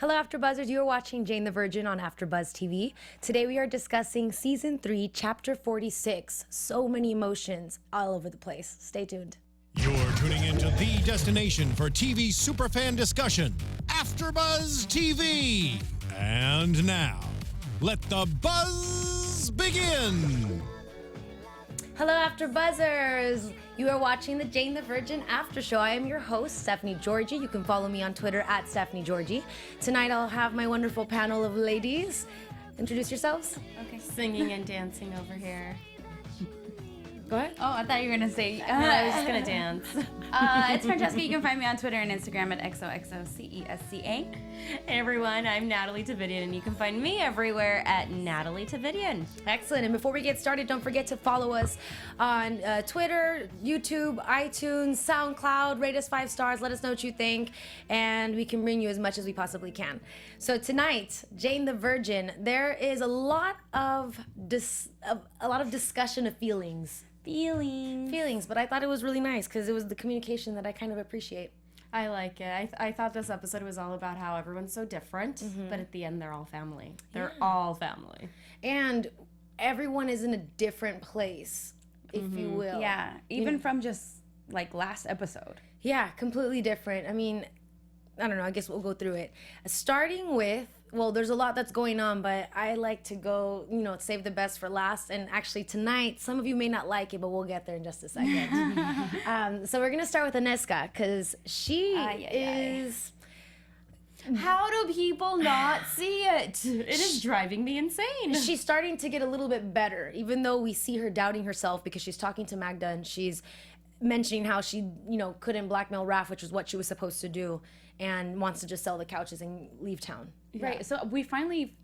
Hello, AfterBuzzers. You are watching Jane the Virgin on AfterBuzz TV. Today we are discussing Season 3, Chapter 46. So many emotions all over the place. Stay tuned. You're tuning into the destination for TV superfan discussion, AfterBuzz TV. And now, let the buzz begin. Hello, AfterBuzzers. You are watching the Jane the Virgin After Show. I am your host, Stephanie Giorgi. You can follow me on Twitter at Stephanie Giorgi. Tonight I'll have my wonderful panel of ladies. Introduce yourselves. Okay. Singing and dancing over here. Go ahead. Oh, I thought you were going to say, I was just going to dance. It's Francesca. You can find me on Twitter and Instagram at XOXOCESCA. Hey everyone, I'm Nataly Tavidian, and you can find me everywhere at Nataly Tavidian. Excellent. And before we get started, don't forget to follow us on Twitter, YouTube, iTunes, SoundCloud. Rate us 5 stars. Let us know what you think, and we can bring you as much as we possibly can. So tonight, Jane the Virgin, there is a lot of discussion of feelings, but I thought it was really nice because it was the communication that I kind of appreciate. I like it. I thought this episode was all about how everyone's so different, but at the end they're all family. They're all family. And everyone is in a different place, if you will. Yeah, even from just like last episode. Yeah, completely different. I mean, I don't know, I guess we'll go through it. Starting with, well, there's a lot that's going on, but I like to go, save the best for last. And actually tonight, some of you may not like it, but we'll get there in just a second. So we're going to start with Anezka, because she is... How do people not see it? It is driving me insane. She's starting to get a little bit better, even though we see her doubting herself because she's talking to Magda and she's mentioning how she, couldn't blackmail Raph, which was what she was supposed to do, and wants to just sell the couches and leave town. Right, so we finally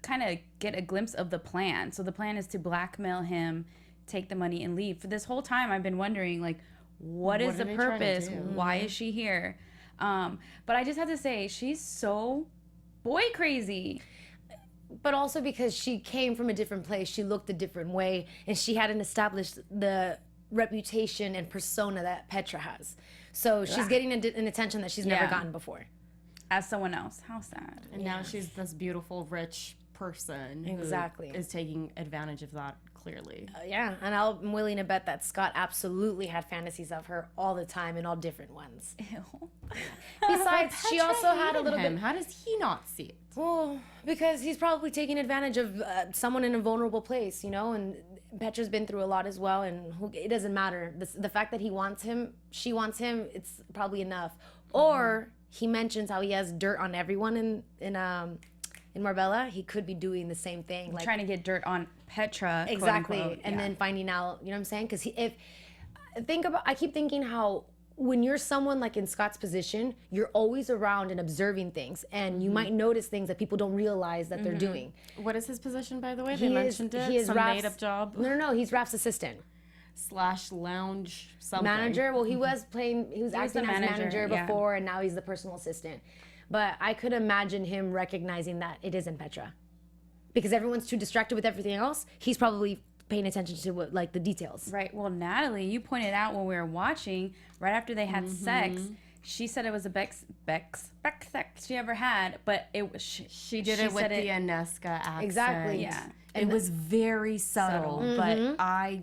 kind of get a glimpse of the plan. So the plan is to blackmail him, take the money, and leave. For this whole time, I've been wondering, like, what is the purpose? Why is she here? But I just have to say, she's so boy crazy. But also because she came from a different place, she looked a different way, and she hadn't established the reputation and persona that Petra has. So she's getting an attention that she's never gotten before. As someone else. How sad. And now she's this beautiful, rich person who is taking advantage of that, clearly. Yeah, and I'm willing to bet that Scott absolutely had fantasies of her all the time and all different ones. Ew. Besides, she also had a little bit... How does he not see it? Well, because he's probably taking advantage of someone in a vulnerable place, and Petra's been through a lot as well, and it doesn't matter. The fact that he wants him, she wants him, it's probably enough. Or he mentions how he has dirt on everyone in Marbella. He could be doing the same thing, like trying to get dirt on Petra, exactly, quote unquote, and then finding out. You know what I'm saying? Because I keep thinking how when you're someone like in Scott's position, you're always around and observing things, and you might notice things that people don't realize that they're doing. What is his position, by the way? They mentioned it. He is some made-up job. No. He's Raph's assistant. / lounge something. Manager. Well, he was acting as manager before, and now he's the personal assistant. But I could imagine him recognizing that it isn't Petra, because everyone's too distracted with everything else. He's probably paying attention to the details. Right. Well, Natalie, you pointed out when we were watching, right after they had sex, she said it was the best sex she ever had, but it was she did it with the Anezka accent. Exactly. Yeah. It was very subtle. But I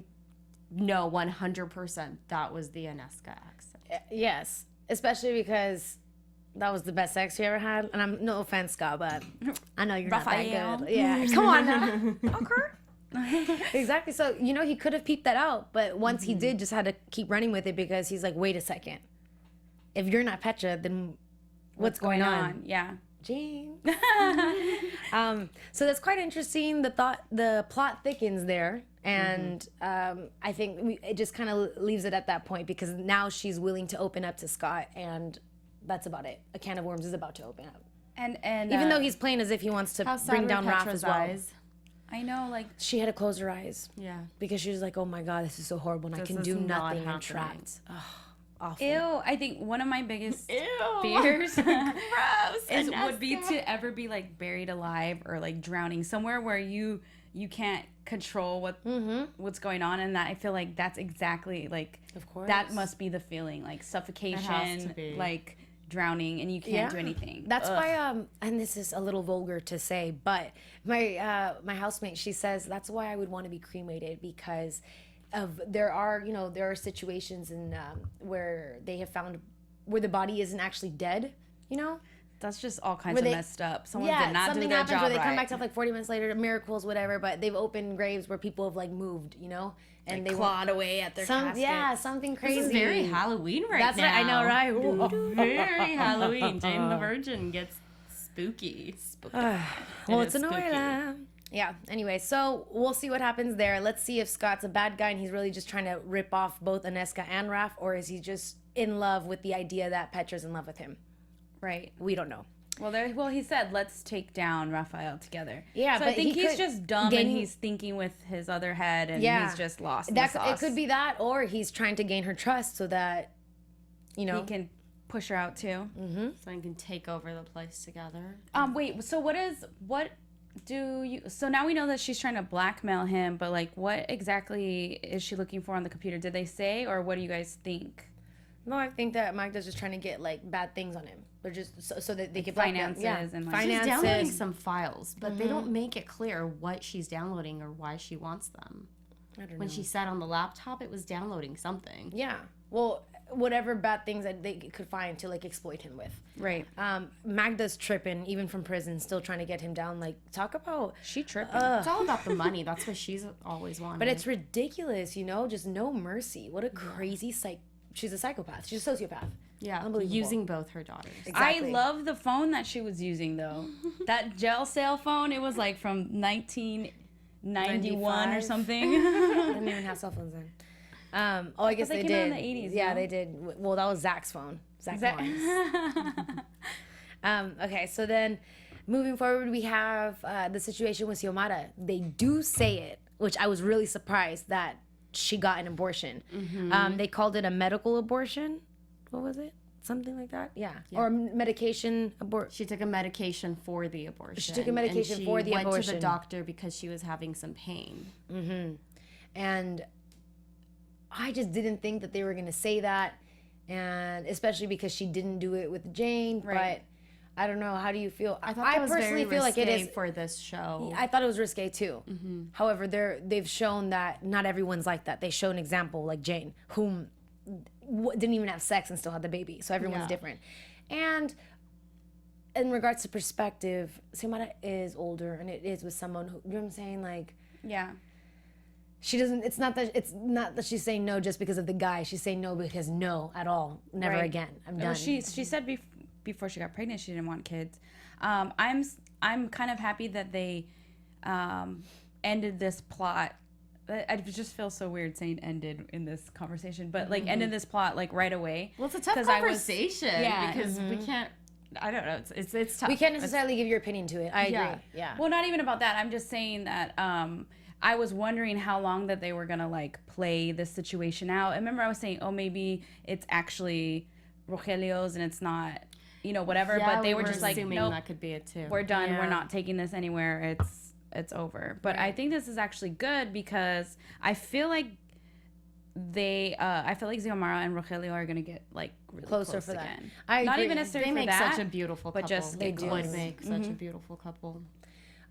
know 100% that was the Anezka accent. Yes, especially because that was the best sex you ever had. And I'm no offense, Scott, but I know you're Raphael. not that good. Yeah, come on now. Okay. Exactly. So he could have peeped that out, but once he did, just had to keep running with it because he's like, wait a second. If you're not Petra, then what's going on? Yeah. Jane. So that's quite interesting. The plot thickens there, and I think it just kind of leaves it at that point because now she's willing to open up to Scott, and that's about it. A can of worms is about to open up. And even though he's playing as if he wants to bring down Raph as well. Eyes? I know, like she had to close her eyes. Yeah. Because she was like, oh my God, this is so horrible, and I can do nothing. I'm trapped. Ugh. Awful. Ew, I think one of my biggest fears would be to ever be like buried alive or like drowning somewhere where you can't control what's going on, and that I feel like that's exactly like of course that must be the feeling, like suffocation, like drowning and you can't do anything. That's why and this is a little vulgar to say, but my my housemate, she says that's why I would want to be cremated, because of there are situations in where they have found where the body isn't actually dead, That's just all kinds of messed up. Someone did not do something their happens job where they right. come back to life like 40 minutes later, miracles, whatever, but they've opened graves where people have like moved, and they clawed away at their casket. Yeah, something crazy. This is very Halloween That's now. right, I know, right? Ooh. Very Halloween. Jane the Virgin gets spooky. Well, it's a novela. Yeah, anyway, so we'll see what happens there. Let's see if Scott's a bad guy and he's really just trying to rip off both Anezka and Raf, or is he just in love with the idea that Petra's in love with him? Right. We don't know. Well, he said, let's take down Raphael together. Yeah, so but I think he's could just dumb and he's thinking with his other head and he's just lost in the sauce. It could be that, or he's trying to gain her trust so that, he can push her out too. Mm-hmm. So I can take over the place together. Wait, so so now we know that she's trying to blackmail him, but like what exactly is she looking for on the computer? Did they say, or what do you guys think? No, I think that Magda's just trying to get like bad things on him. They're just so that they can finances and like She's downloading some files, but they don't make it clear what she's downloading or why she wants them. I don't know. When she sat on the laptop, it was downloading something. Yeah. Well, whatever bad things that they could find to like exploit him with. Right. Magda's tripping, even from prison, still trying to get him down. Like, talk about She tripping. It's all about the money. That's what she's always wanted. But it's ridiculous, just no mercy. What a crazy she's a psychopath. She's a sociopath. yeah, unbelievable. using both her daughters. Exactly. I love the phone that she was using though. That gel sale phone, it was like from 1991 or 95? something. They didn't even have cell phones then. I guess they they came out did. in the 80s, Yeah, no? they did. Well, that was Zach's phone. Zach Barnes. Okay, so then moving forward, we have the situation with Xiomara. They do say it, which I was really surprised that she got an abortion. They called it a medical abortion. What was it? Something like that? Yeah. Or medication abortion. She took a medication for the abortion. She took a medication for the She went to abortion. the doctor because she was having some pain. And I just didn't think that they were going to say that. And especially because she didn't do it with Jane. Right. But I don't know. How do you feel? I thought that was personally very feel like it risque is for this show. I thought it was risque too. However, they've shown that not everyone's like that. They show an example like Jane, whom didn't even have sex and still had the baby. So everyone's different. And in regards to perspective, Xiomara is older, and it is with someone who, you know what I'm saying? Like, Yeah. she doesn't. It's not that she's saying no just because of the guy. She's saying no because no at all, never Right. again. I'm done. Well, she said before she got pregnant she didn't want kids. I'm kind of happy that they ended this plot. I just feel so weird saying ended in this conversation, but like ended this plot like right away. Well, it's a tough 'Cause I was- conversation because we can't. I don't know. It's tough. we can't necessarily give your opinion to it. I Yeah. agree. Yeah. Well, not even about that. I'm just saying that I was wondering how long that they were gonna like play this situation out. I remember I was saying, oh, maybe it's actually Rogelio's and it's not, whatever. Yeah, but they were we're just like, assuming nope, that could be it too. we're done. Yeah. We're not taking this anywhere. It's over. But I think this is actually good because I feel like Xiomara and Rogelio are gonna get like really Closer close for that. again. I Not agree. even necessarily They for make that, such a beautiful couple. but just they get would close. make such a beautiful couple.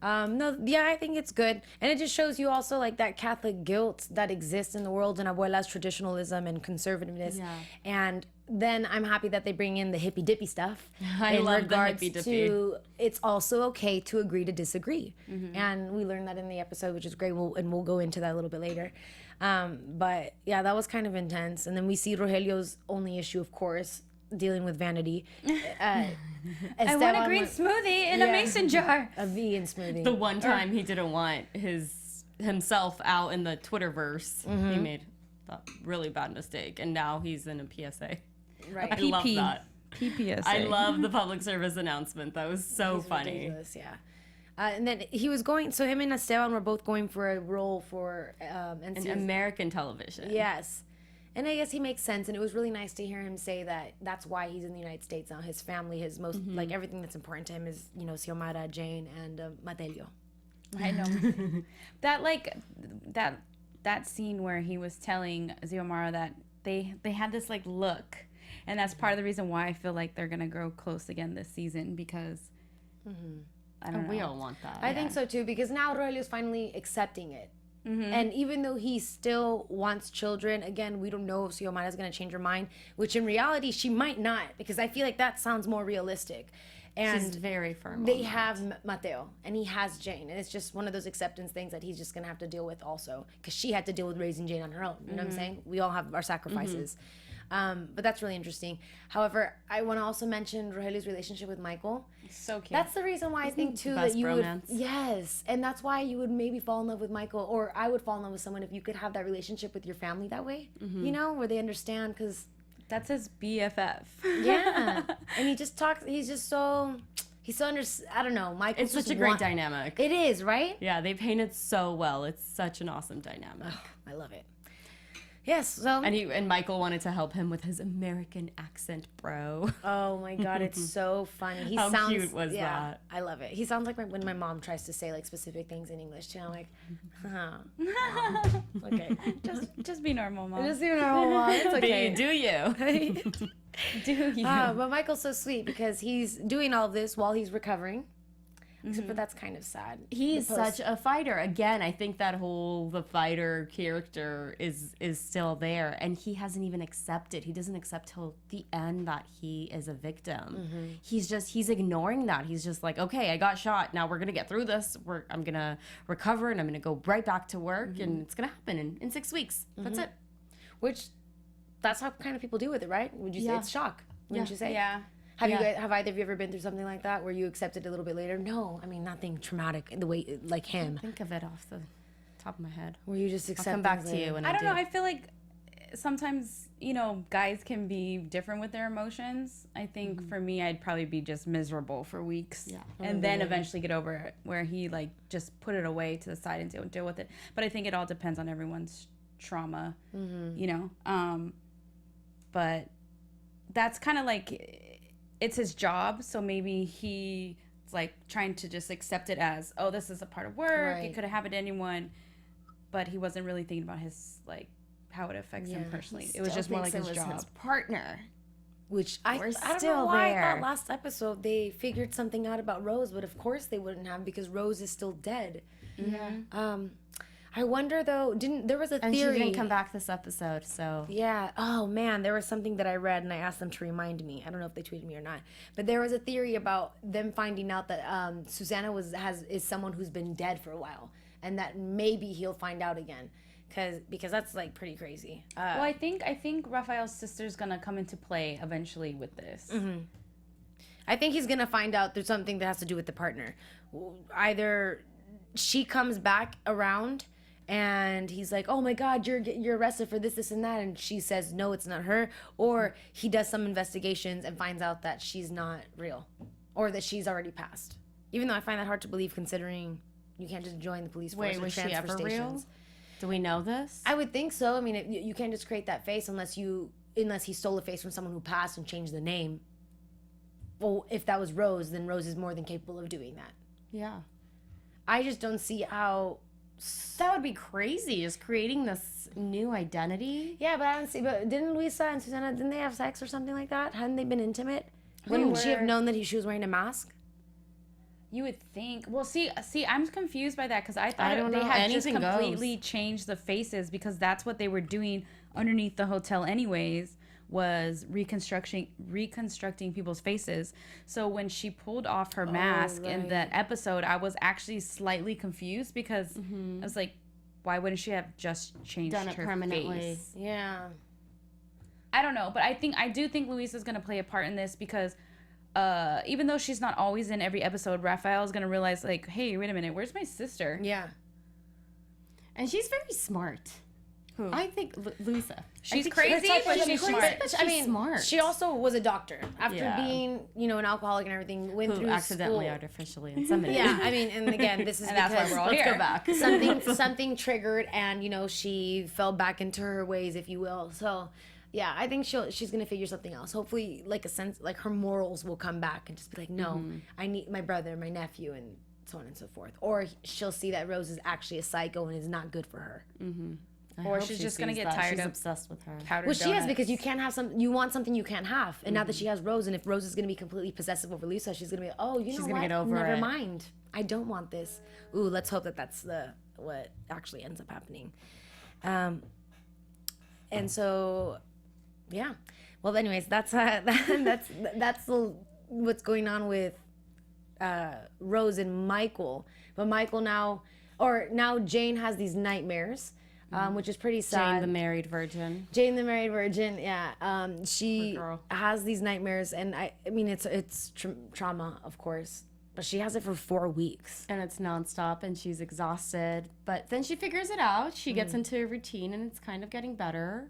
No, yeah, I think it's good. And it just shows you also like that Catholic guilt that exists in the world and abuela's traditionalism and conservativeness. Yeah. And then I'm happy that they bring in the hippy dippy stuff. I in love the regards hippy-dippy. to it's also okay to agree to disagree. And we learned that in the episode, which is great. We'll go into that a little bit later. But yeah, that was kind of intense. And then we see Rogelio's only issue, of course, dealing with vanity. I want a green smoothie in a mason jar. A vegan smoothie. The one time he didn't want himself out in the Twitterverse, he made a really bad mistake, and now he's in a PSA. Right. I love that. PPSA. I love the public service announcement. That was so funny. Ridiculous, yeah. And then he was going. So him and Esteban were both going for a role for In American television. Yes, and I guess he makes sense. And it was really nice to hear him say that that's why he's in the United States now. His family, his most like everything that's important to him is Xiomara, Jane, and Matelio. I know. that scene where he was telling Xiomara that they had this like look, And that's part of the reason why I feel like they're gonna grow close again this season, because I don't know. We all want that. I think so too, because now Aurelio's finally accepting it. And even though he still wants children, again, we don't know if Xiomara is going to change her mind, which in reality she might not, because I feel like that sounds more realistic. And She's very firm. they have Mateo and he has Jane, and it's just one of those acceptance things that he's just going to have to deal with also, because she had to deal with raising Jane on her own. You know what I'm saying? We all have our sacrifices. But that's really interesting. However, I want to also mention Rogelio's relationship with Michael. So cute. That's the reason why I think too best that you bromance? would, yes, and that's why you would maybe fall in love with Michael, or I would fall in love with someone if you could have that relationship with your family that way, you know, where they understand, because That's his BFF. yeah, and he just talks. He's just so I don't know. Michael. It's such a great dynamic. It is, right? Yeah, they paint it so well. It's such an awesome dynamic. I love it. Yes. So. And Michael wanted to help him with his American accent, bro. Oh my God, it's so funny. He How sounds, cute was that? I love it. He sounds like when my mom tries to say like specific things in English too. I'm like, okay, Just be normal, Mom. just you know, Mom, it's okay. Do you? do you? But Michael's so sweet because he's doing all of this while he's recovering. Except for that's kind of sad. He's The post- such a fighter. Again, I think that whole the fighter character is still there, and he hasn't even accepted. He doesn't accept till the end that he is a victim. He's ignoring that. He's just like, okay, I got shot. Now we're gonna get through this. I'm gonna recover, and I'm gonna go right back to work, and it's gonna happen in 6 weeks. That's it. Which, that's how kind of people do with it, right? Would you say Yeah. it's shock? Wouldn't you say? Yeah. Have you Yeah. guys, have either of you ever been through something like that where you accepted a little bit later? No, I mean nothing traumatic in the way like him, Think of it off the top of my head. where you just I'll accept. come back things to later. you when I I don't do. know. I feel like sometimes, guys can be different with their emotions. I think for me, I'd probably be just miserable for weeks. Yeah. And then eventually get over it, where he like just put it away to the side and deal with it. But I think it all depends on everyone's trauma, but that's kind of like, it's his job. So maybe he's like trying to just accept it as, oh, this is a part of work. Right. It could have happened to anyone. But he wasn't really thinking about his, like, how it affects him personally. It was just more like his job. His partner. Which We're I don't know still why I there. thought last episode they figured something out about Rose, but of course they wouldn't have, because Rose is still dead. Yeah. I wonder though, there was a And theory. she didn't come back this episode, so Yeah. Oh man, there was something that I read and I asked them to remind me. I don't know if they tweeted me or not, but there was a theory about them finding out that Susanna is someone who's been dead for a while, and that maybe he'll find out again, because that's like pretty crazy. Well, I think Raphael's sister's gonna come into play eventually with this. I think he's gonna find out there's something that has to do with the partner. Either she comes back around and he's like, "Oh my God, you're arrested for this, and that," and she says, "No, it's not her," or he does some investigations and finds out that she's not real, or that she's already passed. Even though I find that hard to believe, considering you can't just join the police force Wait, or was she transfer ever real? stations. Do we know this? I would think so. I mean, you can't just create that face unless he stole a face from someone who passed and changed the name. Well, if that was Rose, then Rose is more than capable of doing that. Yeah. I just don't see how. That would be crazy, just creating this new identity. Yeah, but I don't see. But didn't Luisa and Susanna, didn't they have sex or something like that? Hadn't they been intimate? Wouldn't she have known that she was wearing a mask? You would think. Well, see, I'm confused by that, because I I thought don't they know. had just Anything goes. completely changed the faces, because that's what they were doing underneath the hotel anyways, was reconstructing people's faces. So when she pulled off her mask in that episode, I was actually slightly confused, because I was like, why wouldn't she have just changed Done it her permanently. face? Yeah. I don't know, but I do think Luisa's gonna play a part in this, because even though she's not always in every episode, Raphael's gonna realize, like, hey, wait a minute, where's my sister? Yeah. And she's very smart. Who? I think Luisa. She's I think crazy, her type but of- she's crazy, smart. but I she's mean, smart. she also was a doctor after Yeah. being, an alcoholic and everything. Went Who through accidentally school. artificially inseminated. Yeah, I mean, and again, this is And that's because why we're all Let's here. go back. something triggered, and she fell back into her ways, if you will. So, yeah, I think she's gonna figure something else. Hopefully, like a sense, like her morals will come back and just be like, no, I need my brother, my nephew, and so on and so forth. Or she'll see that Rose is actually a psycho and is not good for her. Or she's just gonna get tired She's of obsessed with her. powdered Well, she is, donuts. because you can't have you want something you can't have. And now that she has Rose, and if Rose is going to be completely possessive over Lisa, she's going to be, oh, you know gonna what? get over Never it. mind. I don't want this. Ooh, let's hope that that's what actually ends up happening. And so, yeah. Well, anyways, that's what's going on with Rose and Michael. But Michael now Jane has these nightmares, which is pretty sad. Jane the married virgin. Jane the married virgin, yeah. She Poor girl. has these nightmares, and I mean, it's trauma, of course, but she has it for 4 weeks. And it's nonstop, and she's exhausted. But then she figures it out. She gets into a routine, and it's kind of getting better.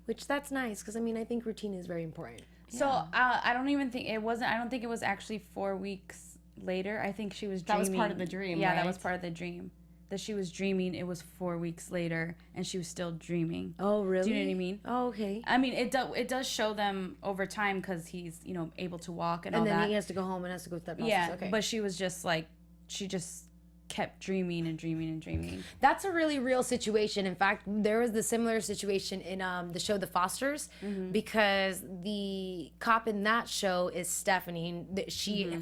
Which that's nice, because I mean, I think routine is very important. So I don't even think it wasn't. I don't think it was actually 4 weeks later. I think she was dreaming. That was part of the dream, Yeah, that right? was part of the dream. That she was dreaming. It was 4 weeks later, and she was still dreaming. Oh, really? Do you know what I mean? Oh, okay. I mean, it does show them over time because he's able to walk and all And then that. he has to go home and has to go through that process. Yeah, Okay. but she was just like, she just kept dreaming and dreaming and dreaming. That's a really real situation. In fact, there was the similar situation in the show The Fosters, because the cop in that show is Stephanie.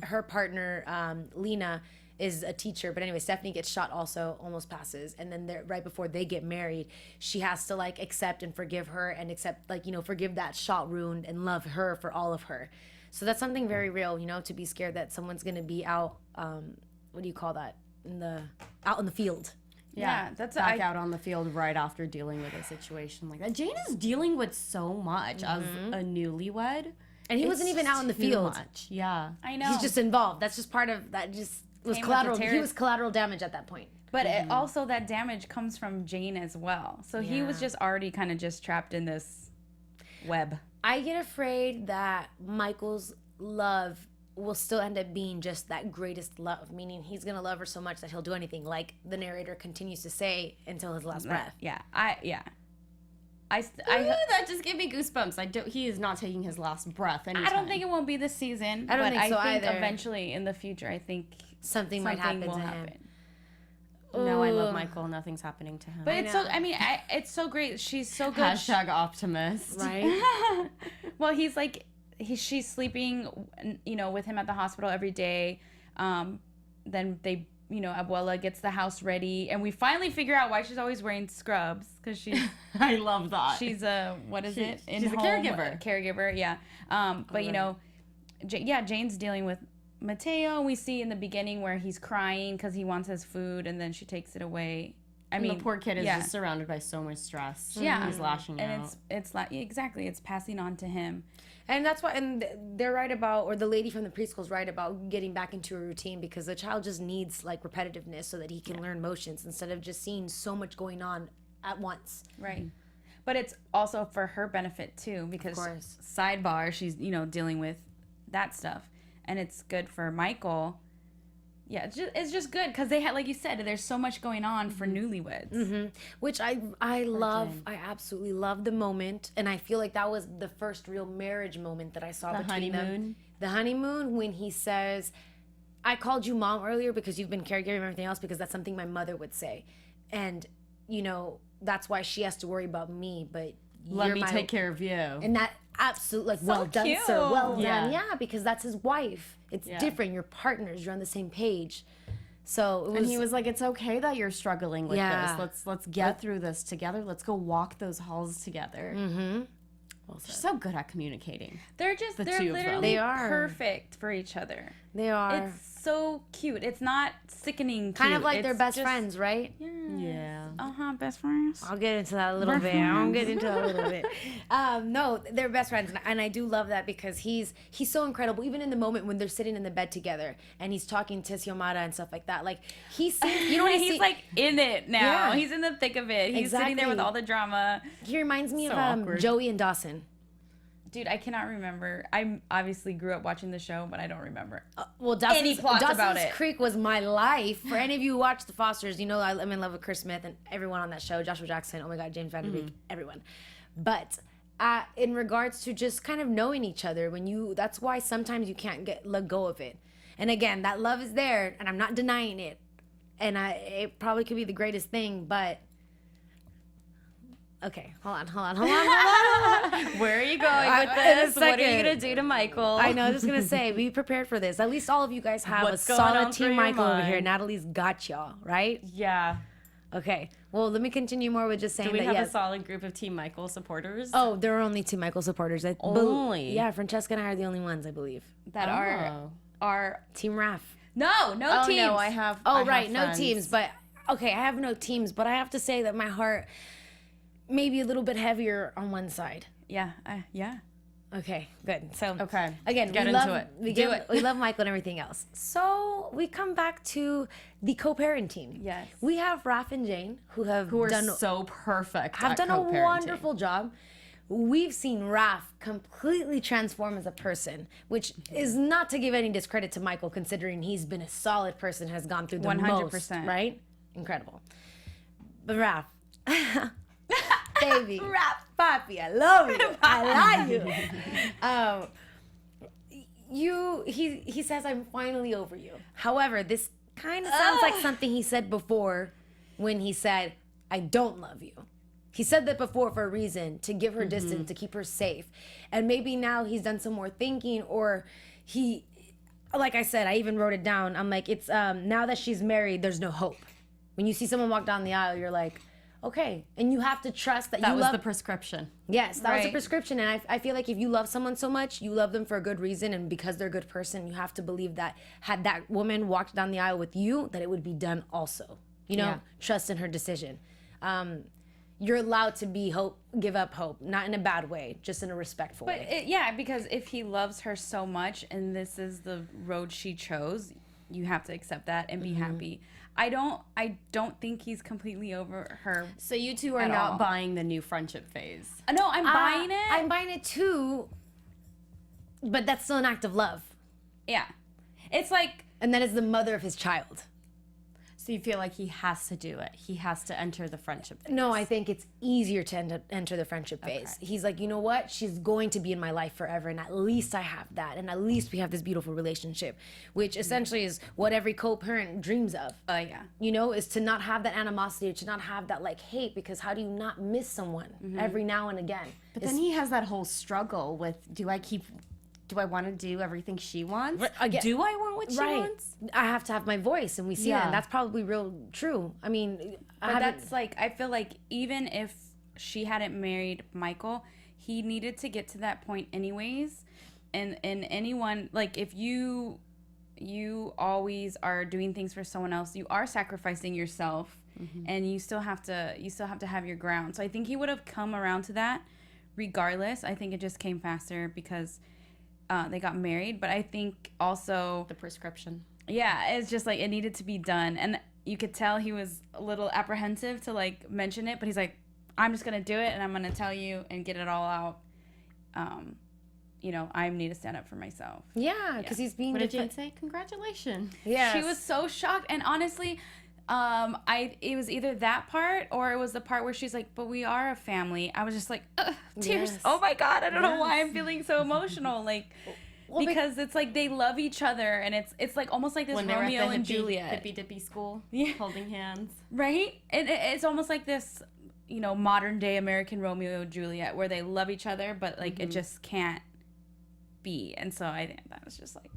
Her partner, Lena, is a teacher. But anyway, Stephanie gets shot also, almost passes. And then right before they get married, she has to like accept and forgive her, and forgive that shot wound and love her for all of her. So that's something very real, to be scared that someone's going to be out, what do you call that? Out in the field. Yeah, that's Back out on the field right after dealing with a situation like that. Jane is dealing with so much as a newlywed. And he wasn't even out in the Too field. much. Yeah. I know. He's just involved. That's just part of that. Just was Came with the collateral. He terrorist- was collateral damage at that point. But also that damage comes from Jane as well. So he was just already kind of just trapped in this web. I get afraid that Michael's love will still end up being just that greatest love, meaning he's gonna love her so much that he'll do anything, like the narrator continues to say, until his last breath. Yeah. That just gave me goosebumps. He is not taking his last breath anytime. I don't think it won't be this season. I don't but think so I think either. eventually in the future, I think Something might happen will to him. happen. No, I love Ooh. Michael. Nothing's happening to him. But it's so. I mean, it's so great. She's so good. Hashtag optimist. Right? Well, he's like, she's sleeping, with him at the hospital every day. Then they, Abuela gets the house ready, and we finally figure out why she's always wearing scrubs, because she's I love that. she's a what is it? she's a In-home caregiver. Caregiver, yeah. But Jane's dealing with Mateo. We see in the beginning where he's crying because he wants his food, and then she takes it away. I mean, the poor kid is yeah. just surrounded by so much stress. Yeah. He's lashing out. and it's like exactly, it's passing on to him. And that's why, and they're right about, or the lady from the preschool's right about getting back into a routine, because the child just needs like repetitiveness so that he can learn motions instead of just seeing so much going on at once. Right. But it's also for her benefit too, because course. sidebar, she's, dealing with that stuff. And it's good for Michael. Yeah, it's just good because they had, like you said, there's so much going on for newlyweds. Which I love. I absolutely love the moment, and I feel like that was the first real marriage moment that I saw between them. honeymoon? The honeymoon, when he says, "I called you mom earlier because you've been caregiving and everything else, because that's something my mother would say, and that's why she has to worry about me, but Let you're me my take care of you. And that absolutely, like, well done, cute. sir. Well Yeah. done. Yeah, because that's his wife. It's different. You're partners. You're on the same page. So it was. And he was like, "It's okay that you're struggling with Yeah. this. Let's get through this together. Let's go walk those halls together." Mm-hmm. They're so good at communicating. They're two of literally them. They are. perfect for each other. They are It's so cute. It's not sickening kind of cute. like their It's best just- friends, right? Yeah. Best friends. I'll get into that a little bit. I'll get into that a little bit. No, they're best friends, and I do love that because he's so incredible. Even in the moment when they're sitting in the bed together and he's talking to Xiomara and stuff like that, like he's He's like in it now. Yeah. He's in the thick of it. He's sitting there with Exactly. all the drama. he reminds me So of awkward. Joey and Dawson. Dude, I cannot remember. I obviously grew up watching the show, but I don't remember. Well, Dawson's, plots Dawson's about it. Creek was my life. For any of you who watch The Fosters, I'm in love with Chris Smith and everyone on that show. Joshua Jackson, oh my God, James Van Der Beek, everyone. But in regards to just kind of knowing each other, that's why sometimes you can't let go of it. And again, that love is there, and I'm not denying it. And it probably could be the greatest thing, but Okay, hold on. Where are you going with in a this? What are you second. gonna do to Michael? I know, I was just gonna say, be prepared for this. At least all of you guys have What's a going solid on through Team your Michael over mind? here. Natalie's got y'all, right? Yeah. Okay. Well, let me continue more with just saying Do we that have yes. a solid group of Team Michael supporters? Oh, there are only Team Michael supporters. Only? Yeah, Francesca and I are the only ones, I believe. That are Team Raf. no Oh, teams. no, I have. Oh, I have right, no friends. teams. But okay, I have no teams, but I have to say that my heart may be a little bit heavier on one side. Yeah. Okay, good. So Okay, again, get we into love it. we love Michael and everything else. So we come back to the co-parent team. Yes. We have Raf and Jane who Who are done so perfect. have at done a co-parenting. wonderful job. We've seen Raf completely transform as a person, which is not to give any discredit to Michael, considering he's been a solid person, has gone through the 100%. most, right? Incredible. But Raf, baby, Raf, papi, I love you. I like you. He says, I'm finally over you. However, this kind of sounds like something he said before when he said, I don't love you. He said that before for a reason, to give her distance, to keep her safe. And maybe now he's done some more thinking, or he, like I said, I even wrote it down. I'm like, it's now that she's married, there's no hope. When you see someone walk down the aisle, you're like, okay. And you have to trust that That you was love the prescription. Yes, that was the Right. prescription. And I feel like if you love someone so much, you love them for a good reason. And because they're a good person, you have to believe that had that woman walked down the aisle with you, that it would be done also. You know, Yeah. trust in her decision. You're allowed to give up hope, not in a bad way, just in a respectful way. Because if he loves her so much and this is the road she chose, you have to accept that and be happy. I don't think he's completely over her. So you two are At not all. buying the new friendship phase. No, I'm buying it. I'm buying it too, but that's still an act of love. Yeah. It's like, And that is the mother of his child. So you feel like he has to do it. He has to enter the friendship phase. No, I think it's easier to enter the friendship phase. He's like, you know what? She's going to be in my life forever, and at least I have that, and at least we have this beautiful relationship, which essentially is what every co-parent dreams of. yeah. You know, is to not have that animosity, to not have that like hate, because how do you not miss someone every now and again? But then he has that whole struggle with, do I want to do everything she wants? Again- Do I want what she wants? I have to have my voice, and we see that, Yeah. and that's probably real true. I mean, But that's like, I feel like even if she hadn't married Michael, he needed to get to that point anyways. And anyone, like if you always are doing things for someone else, you are sacrificing yourself, and you still have to have your ground. So I think he would have come around to that regardless. I think it just came faster because they got married. But I think also, The prescription. yeah, it's just like it needed to be done. And you could tell he was a little apprehensive to like mention it, but he's like, I'm just going to do it and I'm going to tell you and get it all out. I need to stand up for myself. yeah, because he's being What did Jane different. say? Congratulations. Yeah, She was so shocked. And honestly, it was either that part or it was the part where she's like, but we are a family. I was just like, tears. Yes. Oh my God. I don't know why I'm feeling so emotional. Like, Well, because it's like they love each other and it's like almost like this When they were Romeo at the and hippie Juliet. dippy school, Yeah. holding hands. Right? And it's almost like this, modern day American Romeo and Juliet where they love each other, but like it just can't be. And so I think that was just like,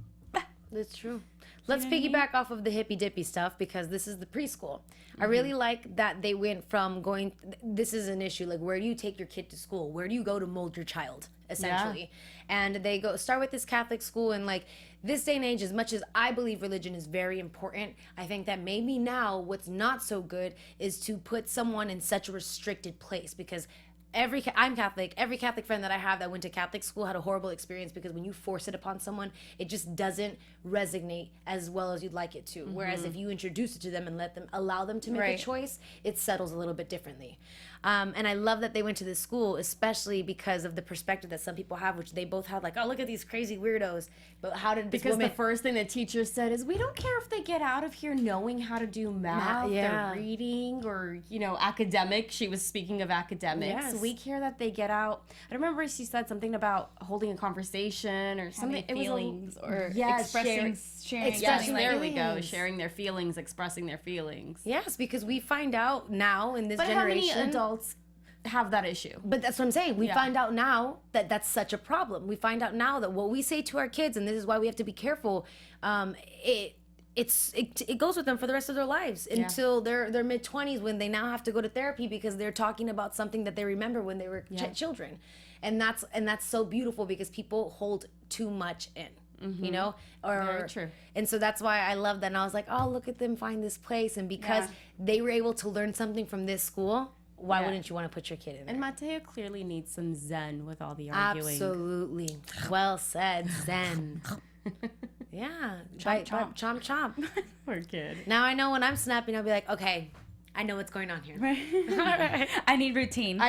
That's true. Let's piggyback off of the hippy dippy stuff because this is the preschool. I really like that they went from going. This is an issue. Like, where do you take your kid to school? Where do you go to mold your child? Essentially, and they start with this Catholic school. And like this day and age, as much as I believe religion is very important, I think that maybe now what's not so good is to put someone in such a restricted place because. I'm Catholic. Every Catholic friend that I have that went to Catholic school had a horrible experience because when you force it upon someone, it just doesn't resonate as well as you'd like it to. Whereas if you introduce it to them and allow them to make a Right. choice, it settles a little bit differently. And I love that they went to this school, especially because of the perspective that some people have, which they both had, like, oh, look at these crazy weirdos. But how did this Because woman... the first thing the teacher said is, we don't care if they get out of here knowing how to do math yeah. or reading or, academic. She was speaking of academics. Yes. We care that they get out. I remember she said something about holding a conversation or something. feelings or yes, expressing, sharing. Yes, Expressing there we go. feelings. Sharing their feelings, expressing their feelings. Yes, because we find out now in this But how generation... many adults have that issue. But that's what I'm saying. We find out now that that's such a problem. We find out now that what we say to our kids, and this is why we have to be careful, it goes with them for the rest of their lives until their mid-20s, when they now have to go to therapy because they're talking about something that they remember when they were children. And that's so beautiful, because people hold too much in. You know, Very true. And so that's why I love that. And I was like, oh, look at them find this place. And because they were able to learn something from this school, why wouldn't you want to put your kid in there? And Mateo clearly needs some zen with all the arguing. Absolutely. Well said, Zen. Yeah. Chomp, chomp. Poor kid. Now I know when I'm snapping, I'll be like, okay, I know what's going on here. I need routine.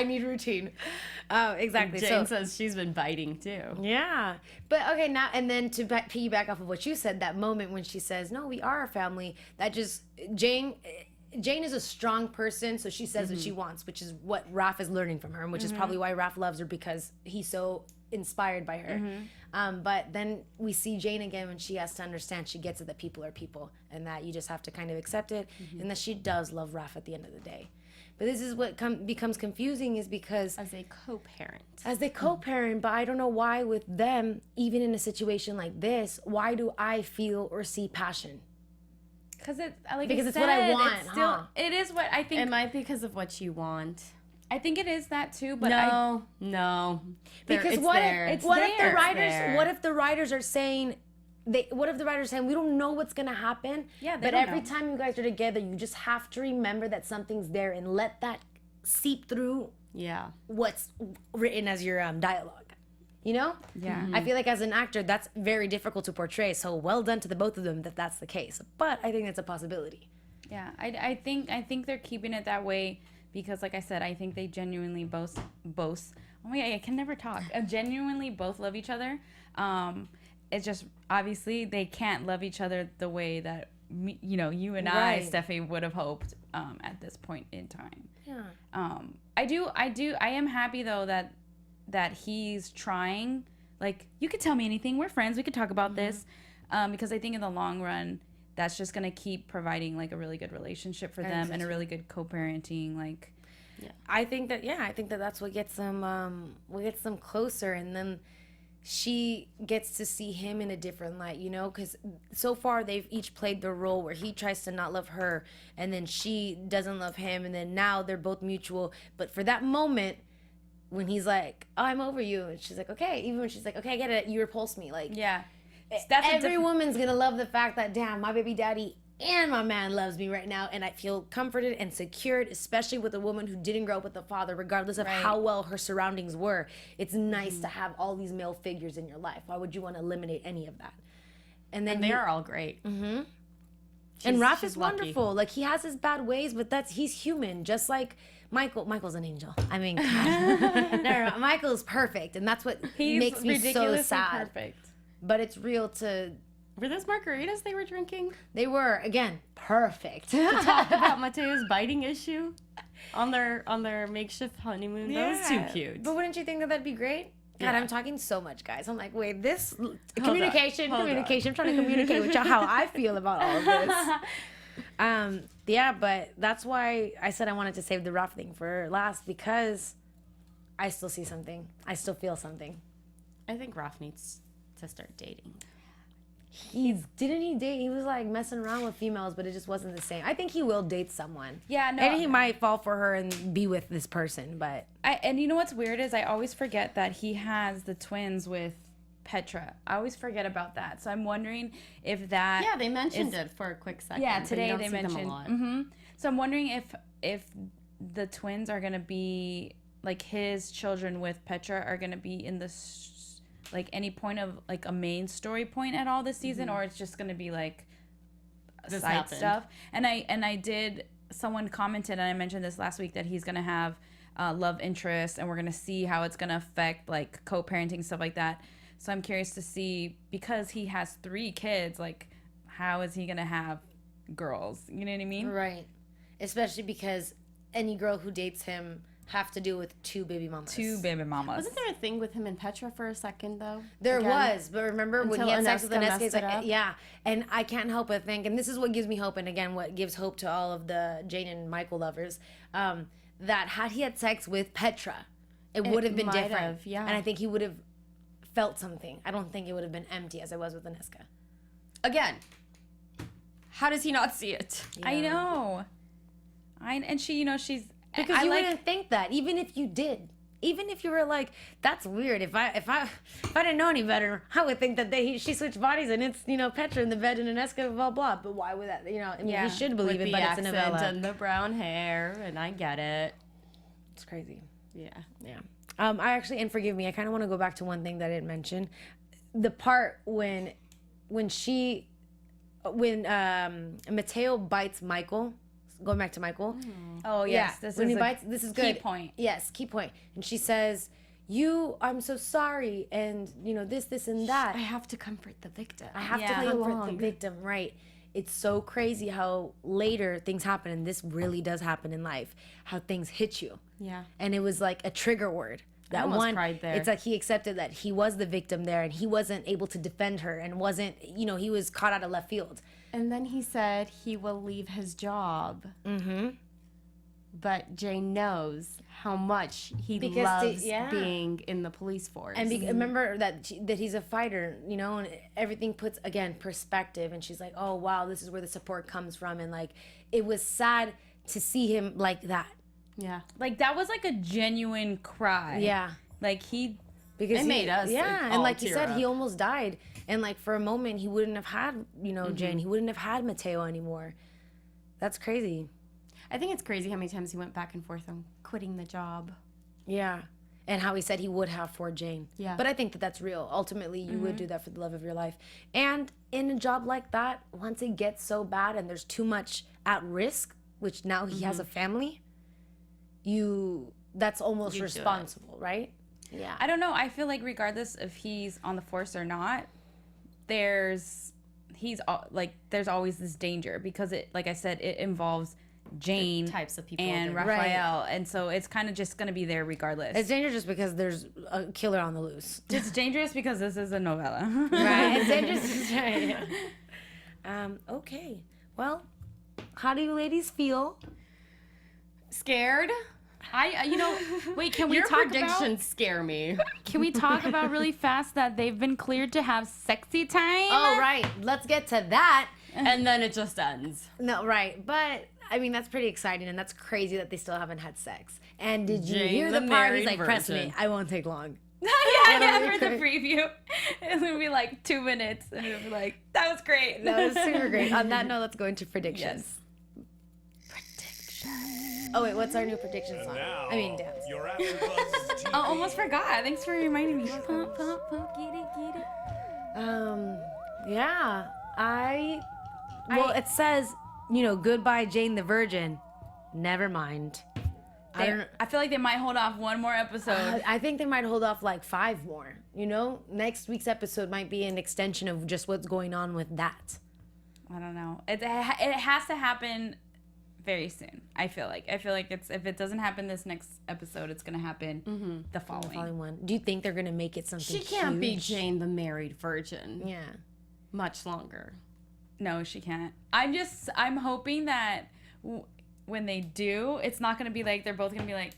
Oh, exactly. Jane says she's been biting too. Yeah. But okay, now, and then to piggyback off of what you said, that moment when she says, no, we are a family, that just, Jane is a strong person, so she says what she wants, which is what Raph is learning from her, and which is probably why Raph loves her, because he's so inspired by her. But then we see Jane again when she has to understand, she gets it that people are people, and that you just have to kind of accept it, and that she does love Raph at the end of the day. But this is what becomes confusing, is because As a co-parent. But I don't know why with them, even in a situation like this, why do I feel or see passion? Because it's like Because it's what I want, it's still, huh? It is what I think. It might be because of what you want. I think it is that too, but No. Because what if the writers are saying we don't know what's gonna happen? Yeah, but every time you guys are together, you just have to remember that something's there and let that seep through what's written as your dialogue. You know? Yeah. I feel like as an actor, that's very difficult to portray. So well done to the both of them that that's the case. But I think it's a possibility. Yeah, I think they're keeping it that way because, like I said, I think they genuinely both. Oh my God, I can never talk. Genuinely both love each other. It's just obviously they can't love each other the way that you and I, Steffi, would have hoped at this point in time. Yeah. I am happy though that he's trying. Like, you could tell me anything. We're friends. We could talk about this. Because I think in the long run, that's just gonna keep providing like a really good relationship for them and a really good co-parenting. Like, I think that that's what gets them closer, and then she gets to see him in a different light, because so far they've each played their role where he tries to not love her and then she doesn't love him, and then now they're both mutual. But for that moment when he's like, oh, I'm over you, and she's like, okay, even when she's like, okay, I get it, you repulse me, like, every woman's gonna love the fact that, damn, my baby daddy and my man loves me right now, and I feel comforted and secured, especially with a woman who didn't grow up with a father, regardless of how well her surroundings were. It's nice to have all these male figures in your life. Why would you want to eliminate any of that? And then they are all great. And Raph is wonderful. Like, he has his bad ways, but he's human, just like Michael. Michael's an angel. I mean, God. No, Michael's perfect, and that's what makes me so sad. Perfect. But it's real to... Were those margaritas they were drinking? They were, again, perfect. To talk about Mateo's biting issue on their makeshift honeymoon. That was too cute. But wouldn't you think that that'd be great? God, I'm talking so much, guys. I'm like, wait, this communication. I'm trying to communicate with y'all how I feel about all of this. But that's why I said I wanted to save the rough thing for last, because I still see something. I still feel something. I think Raph needs to start dating. Didn't he date? He was like messing around with females, but it just wasn't the same. I think he will date someone. Yeah, no. And he might fall for her and be with this person, but... And you know what's weird is I always forget that he has the twins with Petra. I always forget about that. So I'm wondering if that... Yeah, they mentioned it for a quick second. Yeah, today they mentioned... Mm-hmm. So I'm wondering if the twins are going to be... Like, his children with Petra are going to be in the... like any point of like a main story point at all this season, or it's just gonna be like this side happened. stuff. Someone commented, and I mentioned this last week, that he's gonna have love interest, and we're gonna see how it's gonna affect like co-parenting, stuff like that. So I'm curious to see, because he has 3 kids, like how is he gonna have girls? You know what I mean? Right. Especially because any girl who dates him have to deal with 2 baby mamas. 2 baby mamas. Wasn't there a thing with him and Petra for a second, though? There was, but remember when he had sex with Anezka, messed it up? yeah. And I can't help but think, and this is what gives me hope, and again, what gives hope to all of the Jane and Michael lovers, that had he had sex with Petra, it would have been might different. have, yeah. And I think he would have felt something. I don't think it would have been empty as it was with Anezka. Again, how does he not see it? I know. And she, she's Because you wouldn't think that, even if you did. Even if you were like, that's weird. If I didn't know any better, I would think that she switched bodies and it's Petra in the bed and Anezka, blah blah. But why would that? I mean, he should believe it, but it's a novella. And the brown hair, and I get it. It's crazy. Yeah. I actually, and forgive me, I kind of want to go back to one thing that I didn't mention, the part when Mateo bites Michael. Going back to Michael. Oh yes, this is good. Key point. Yes, key point. And she says, I'm so sorry, and this and that. I have to comfort the victim. I have to comfort the victim, right? It's so crazy how later things happen, and this really does happen in life, how things hit you. Yeah. And it was like a trigger word. That I almost one, cried there. it's like he accepted that he was the victim there, and he wasn't able to defend her, and wasn't, he was caught out of left field. And then he said he will leave his job. Mm-hmm. But Jane knows how much he loves being in the police force. And remember that he's a fighter, and everything puts, again, perspective. And she's like, oh, wow, this is where the support comes from. And, like, it was sad to see him like that. Yeah. Like, that was like a genuine cry. Yeah. Like, because it made us and like you said, up. he almost died, and like for a moment he wouldn't have had Jane, he wouldn't have had Mateo anymore. That's crazy. I think it's crazy how many times he went back and forth on quitting the job. Yeah, and how he said he would have for Jane. Yeah, but I think that's real. Ultimately, you would do that for the love of your life, and in a job like that, once it gets so bad and there's too much at risk, which now he has a family, that's almost responsible, right? Yeah. I don't know. I feel like regardless if he's on the force or not, there's always this danger because it, like I said, it involves Jane, types of people and Raphael, and so it's kind of just gonna be there regardless. It's dangerous just because there's a killer on the loose. It's dangerous because this is a novella. Right. It's dangerous. Right. Yeah. Okay. Well, how do you ladies feel? Scared? Wait, can we Your talk predictions scare me. Can we talk about really fast that they've been cleared to have sexy time? Oh, right. Let's get to that. And then it just ends. No, right. But, I mean, that's pretty exciting, and that's crazy that they still haven't had sex. And did you Jane hear the the part? He's married like, press virgin. me. I won't take long. yeah, for the preview. It'll be like 2 minutes, and it'll be like, that was great. That was super great. On that note, let's go into predictions. Yes. Oh, wait, what's our new prediction song? Now, dance. your AfterBuzz TV. Oh, almost forgot. Thanks for reminding me. Pump, pump, pump, get it. Yeah. It says, goodbye, Jane the Virgin. Never mind. I feel like they might hold off one more episode. I think they might hold off like 5 more. Next week's episode might be an extension of just what's going on with that. I don't know. It has to happen very soon. I feel like it's, if it doesn't happen this next episode, it's gonna happen the following one. Do you think they're gonna make it something? She can't be huge? Jane the married virgin. Yeah. Much longer. No, she can't. I'm hoping that when they do, it's not gonna be like they're both gonna be like.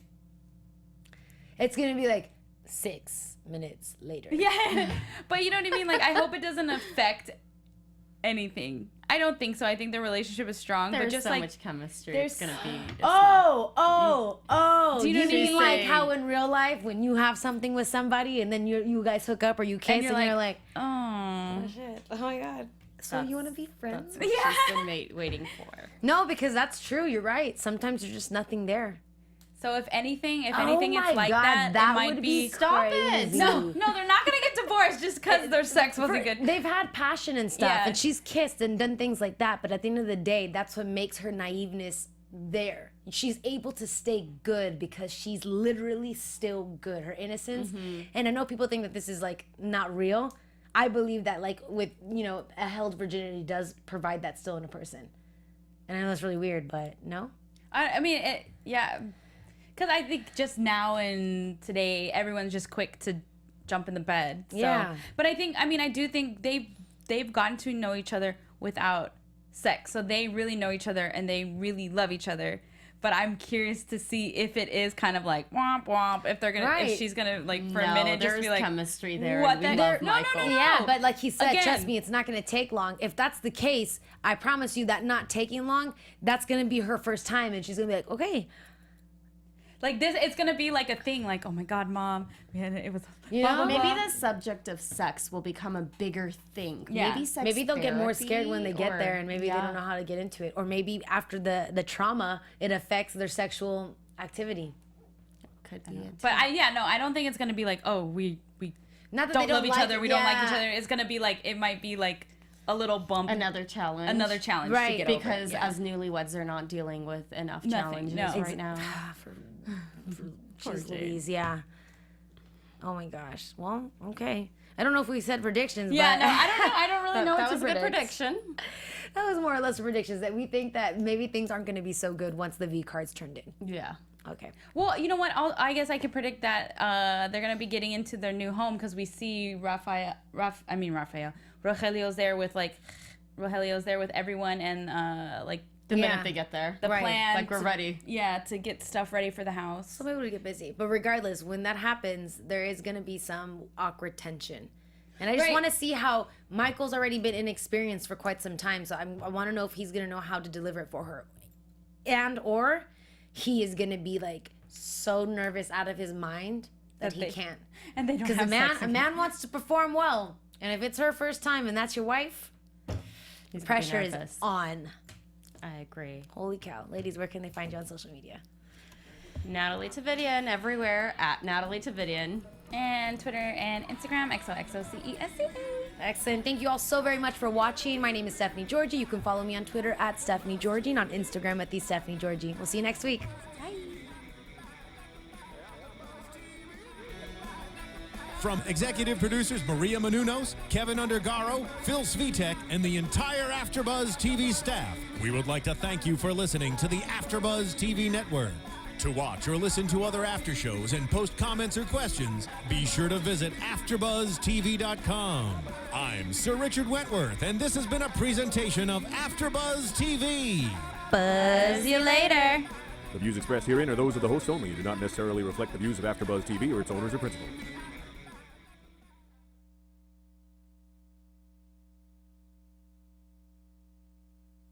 It's gonna be like 6 minutes later. Yeah, but you know what I mean. Like, I hope it doesn't affect anything. I don't think so. I think the relationship is strong. There's but just so like much chemistry. It's gonna be. Oh. Do you know what I mean? Like how in real life when you have something with somebody and then you guys hook up or you kiss and you're like, oh shit, oh my god. So you want to be friends? That's what she's been waiting for. No, because that's true. You're right. Sometimes there's just nothing there. So if anything, it's my like God, that. that It might would be. Stop it. No, they're not gonna get divorced just because their sex wasn't good. They've had passion and stuff, Yeah. and she's kissed and done things like that. But at the end of the day, that's what makes her naiveness there. She's able to stay good because she's literally still good. Her innocence. And I know people think that this is like not real. I believe that like with a held virginity does provide that still in a person. And I know that's really weird, but no. I mean, yeah. Because I think just now and today, everyone's just quick to jump in the bed. So. Yeah. But I do think they've gotten to know each other without sex. So they really know each other and they really love each other. but I'm curious to see if it is kind of like womp womp. If they're gonna, if she's gonna like for a minute just be like chemistry there. What and we the love no, Michael. no, no, Yeah, but like he said, Again. trust me, it's not going to take long. If that's the case, I promise you that not taking long, that's going to be her first time, and she's going to be like, okay. like this. It's gonna be like a thing. Like, oh my God, Mom, it was. You blah, know? blah, Maybe blah. the subject of sex will become a bigger thing. Yeah. Maybe sex Maybe they'll get more therapy scared when they get or- there, and maybe they yeah. don't know how to get into it. Or maybe after the trauma, it affects their sexual activity. Could be it. But I don't think it's gonna be like, oh, we Not that don't they love each like other, it, we don't like each yeah. other. It's gonna be like, it might be like a little bump, Another challenge. to Right, get Because over. Yeah. as newlyweds, they're not dealing with enough Nothing, challenges no. right now. Jeez Louise, yeah. Oh my gosh. Well, okay. I don't know if we said predictions, Yeah, but no, I don't know. I don't really know what That to was a good predict. prediction. that was more or less predictions that we think that maybe things aren't going to be so good once the V card's turned in. Yeah. Okay. Well, you know what? I guess I could predict that they're gonna be getting into their new home because we see Rogelio's there with everyone and like The Yeah. minute they get there. the Right. plan. Like, we're ready. Yeah, to get stuff ready for the house. So maybe we'll get busy. But regardless, when that happens, there is going to be some awkward tension. And I just Right. want to see how Michael's already been inexperienced for quite some time. So I want to know if he's going to know how to deliver it for her. And or he is going to be like so nervous out of his mind that he can't. And they don't Because have sex a again. man wants to perform well. And if it's her first time and that's your wife, the pressure is nervous. on. I agree. Holy cow. Ladies, where can they find you on social media? Nataly Tavidian everywhere at Nataly Tavidian. And Twitter and Instagram, XOXOCESC. Excellent. Thank you all so very much for watching. My name is Stephanie Giorgi. You can follow me on Twitter at Stephanie Giorgi and on Instagram at the Stephanie Giorgi. We'll see you next week. From executive producers Maria Menounos, Kevin Undergaro, Phil Svitek, and the entire AfterBuzz TV staff, we would like to thank you for listening to the AfterBuzz TV network. To watch or listen to other after shows and post comments or questions, be sure to visit AfterBuzzTV.com. I'm Sir Richard Wentworth, and this has been a presentation of AfterBuzz TV. Buzz you later. The views expressed herein are those of the hosts only and do not necessarily reflect the views of AfterBuzz TV or its owners or principals.